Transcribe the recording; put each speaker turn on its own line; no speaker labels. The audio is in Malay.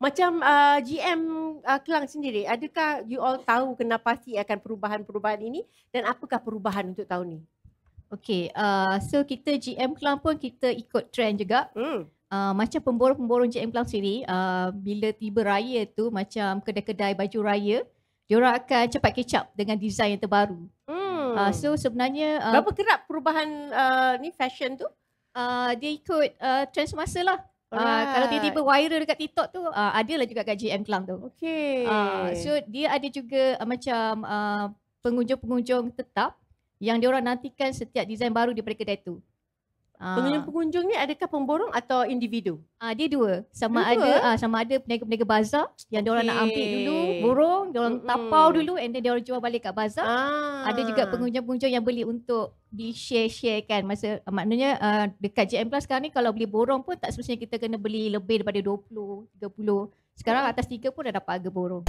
Macam GM Kelang sendiri, adakah you all tahu kenapa pasti akan perubahan-perubahan ini dan apakah perubahan untuk tahun ni?
Okay, so kita GM Kelang pun kita ikut trend juga.
Hmm.
Macam pemborong-pemborong GM Kelang sendiri, bila tiba raya tu macam kedai-kedai baju raya, diorang akan cepat catch up dengan design yang terbaru. So sebenarnya
berapa kerap perubahan ni fashion tu?
Dia ikut trend semasa lah. Kalau tiba-tiba viral dekat TikTok tu, ada lah juga kat GM Kelang tu.
Okay.
So dia ada juga macam pengunjung-pengunjung tetap yang diorang nantikan setiap desain baru daripada kedai tu.
Pengunjung-pengunjung ni adakah pemborong atau individu?
Dia dua. Sama ada peniaga-peniaga bazar yang diorang nak ambil dulu, borong, diorang tapau dulu and then diorang jual balik kat bazar. Ada juga pengunjung-pengunjung yang beli untuk di-share-sharekan. Maknanya dekat JM Plus sekarang ni kalau beli borong pun tak semestinya kita kena beli lebih daripada 20, 30. Sekarang atas 3 pun dah dapat harga borong.